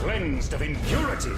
cleansed of impurity.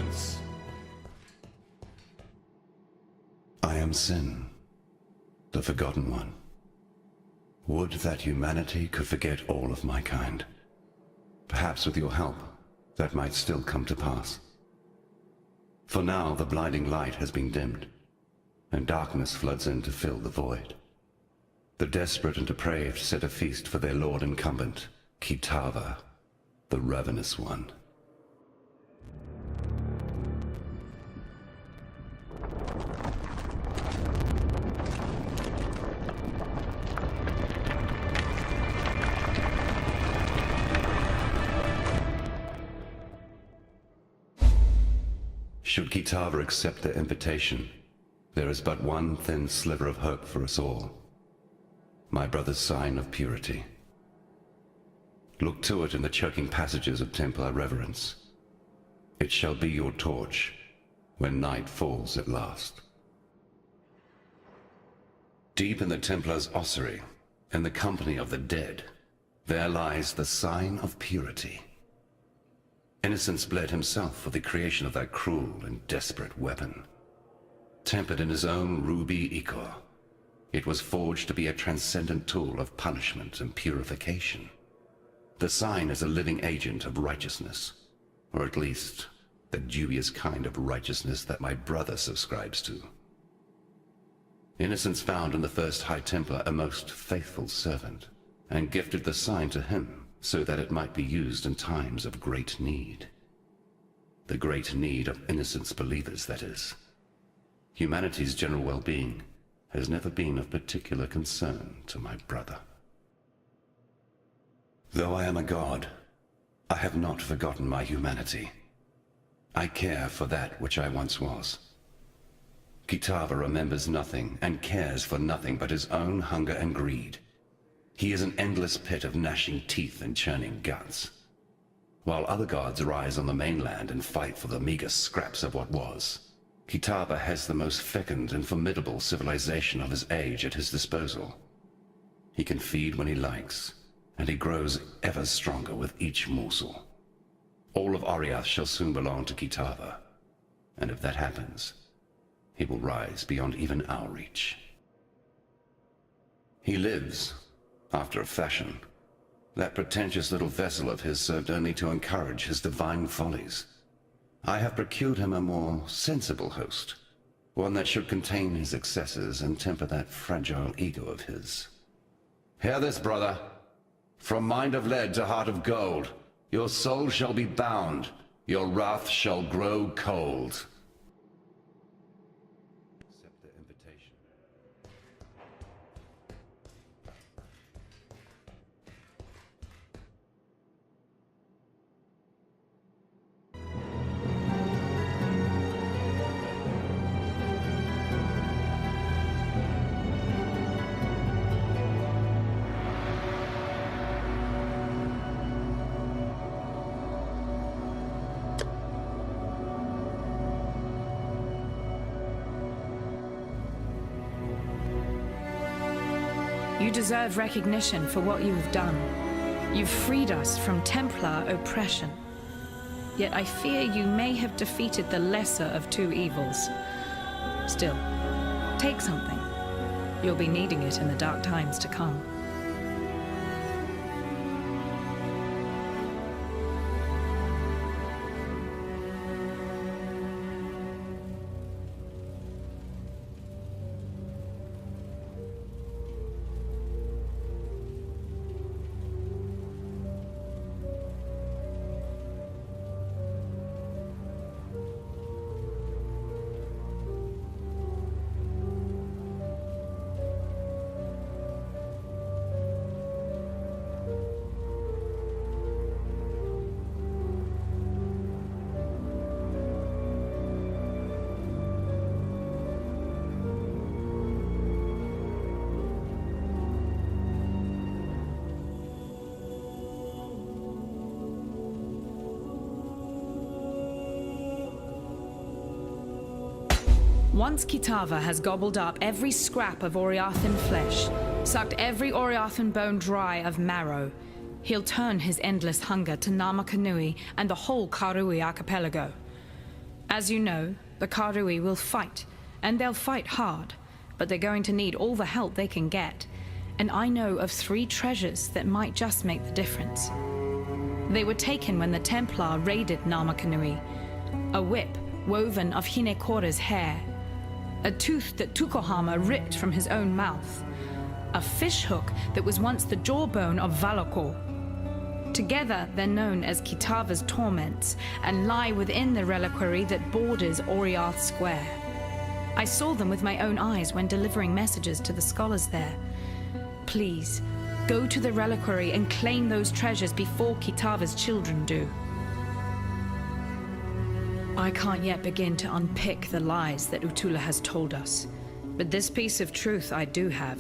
reverence. I am Sin, the Forgotten One. Would that humanity could forget all of my kind. Perhaps with your help, that might still come to pass. For now, the blinding light has been dimmed, and darkness floods in to fill the void. The desperate and depraved set a feast for their lord incumbent, Kitava, the Ravenous One. Should Kitava accept their invitation, there is but one thin sliver of hope for us all. My brother's sign of purity. Look to it in the choking passages of Templar reverence. It shall be your torch when night falls at last. Deep in the Templar's ossuary, in the company of the dead, there lies the sign of purity. Innocence bled himself for the creation of that cruel and desperate weapon. Tempered in his own ruby ichor, it was forged to be a transcendent tool of punishment and purification. The sign is a living agent of righteousness, or at least the dubious kind of righteousness that my brother subscribes to. Innocence found in the first High Templar a most faithful servant, and gifted the sign to him so that it might be used in times of great need. The great need of Innocence believers, that is. Humanity's general well-being has never been of particular concern to my brother. Though I am a god, I have not forgotten my humanity. I care for that which I once was. Kitava remembers nothing and cares for nothing but his own hunger and greed. He is an endless pit of gnashing teeth and churning guts. While other gods rise on the mainland and fight for the meager scraps of what was, Kitava has the most fecund and formidable civilization of his age at his disposal. He can feed when he likes, and he grows ever stronger with each morsel. All of Ariath shall soon belong to Kitava, and if that happens, he will rise beyond even our reach. He lives, after a fashion. That pretentious little vessel of his served only to encourage his divine follies. I have procured him a more sensible host, one that should contain his excesses and temper that fragile ego of his. Hear this, brother. From mind of lead to heart of gold, your soul shall be bound, your wrath shall grow cold. Accept the invitation. You deserve recognition for what you have done. You've freed us from Templar oppression. Yet I fear you may have defeated the lesser of two evils. Still, take something. You'll be needing it in the dark times to come. Once Kitava has gobbled up every scrap of Oriathan flesh, sucked every Oriathan bone dry of marrow, he'll turn his endless hunger to Namakanui and the whole Karui archipelago. As you know, the Karui will fight, and they'll fight hard, but they're going to need all the help they can get. And I know of 3 treasures that might just make the difference. They were taken when the Templar raided Namakanui. A whip woven of Hinekora's hair. A tooth that Tukohama ripped from his own mouth. A fishhook that was once the jawbone of Valakor. Together, they're known as Kitava's torments and lie within the reliquary that borders Oriath Square. I saw them with my own eyes when delivering messages to the scholars there. Please, go to the reliquary and claim those treasures before Kitava's children do. I can't yet begin to unpick the lies that Utula has told us, but this piece of truth I do have.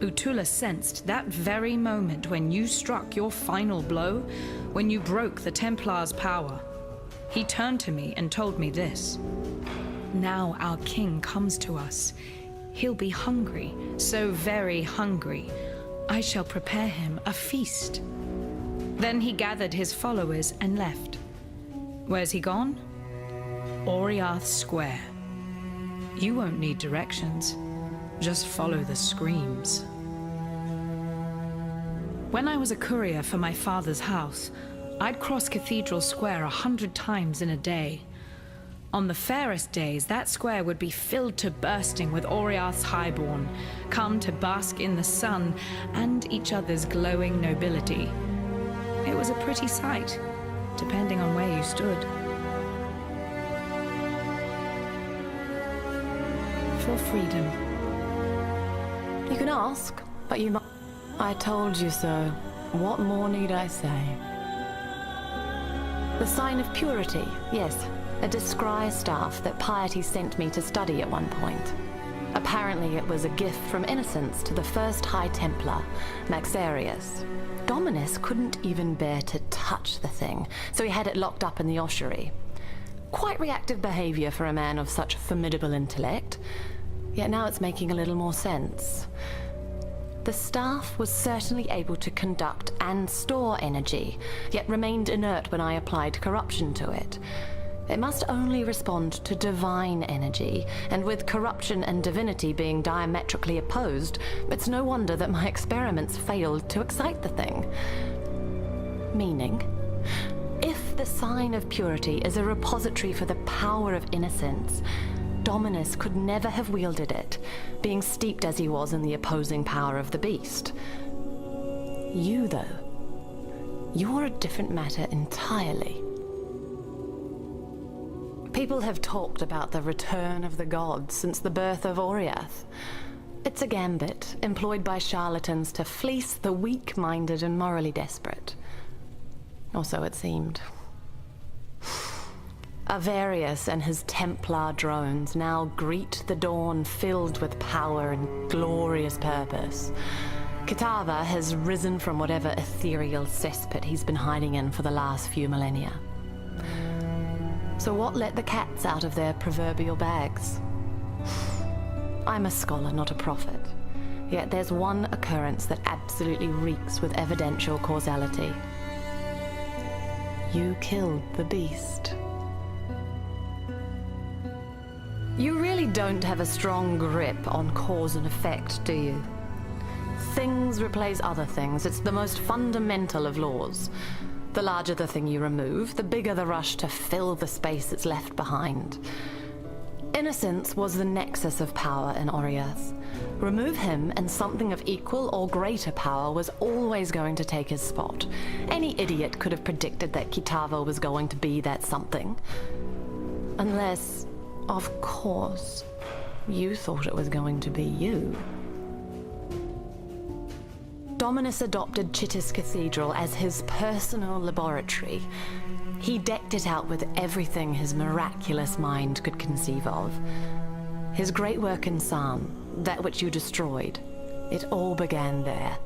Utula sensed that very moment when you struck your final blow, when you broke the Templar's power. He turned to me and told me this. Now our king comes to us. He'll be hungry, so very hungry. I shall prepare him a feast. Then he gathered his followers and left. Where's he gone? Oriath Square. You won't need directions. Just follow the screams. When I was a courier for my father's house, I'd cross Cathedral Square 100 times in a day. On the fairest days, that square would be filled to bursting with Oriath's highborn, come to bask in the sun and each other's glowing nobility. It was a pretty sight, depending on where you stood. For freedom. You can ask, but you must. I told you so. What more need I say? The sign of purity, yes. A descry staff that piety sent me to study at one point. Apparently it was a gift from innocence to the first High Templar, Avarius. Dominus couldn't even bear to touch the thing, so he had it locked up in the ossuary. Quite reactive behavior for a man of such formidable intellect. Yet now it's making a little more sense. The staff was certainly able to conduct and store energy, yet remained inert when I applied corruption to it. It must only respond to divine energy, and with corruption and divinity being diametrically opposed, it's no wonder that my experiments failed to excite the thing. Meaning, if the sign of purity is a repository for the power of innocence, Dominus could never have wielded it, being steeped as he was in the opposing power of the beast. You, though, you're a different matter entirely. People have talked about the return of the gods since the birth of Oriath. It's a gambit employed by charlatans to fleece the weak-minded and morally desperate. Or so it seemed. Avarius and his Templar drones now greet the dawn filled with power and glorious purpose. Kitava has risen from whatever ethereal cesspit he's been hiding in for the last few millennia. So what let the cats out of their proverbial bags? I'm a scholar, not a prophet. Yet there's one occurrence that absolutely reeks with evidential causality. You killed the beast. You really don't have a strong grip on cause and effect, do you? Things replace other things. It's the most fundamental of laws. The larger the thing you remove, the bigger the rush to fill the space that's left behind. Innocence was the nexus of power in Oriath. Remove him and something of equal or greater power was always going to take his spot. Any idiot could have predicted that Kitava was going to be that something. Unless, of course, you thought it was going to be you. Dominus adopted Chittis Cathedral as his personal laboratory. He decked it out with everything his miraculous mind could conceive of. His great work in San, that which you destroyed, it all began there.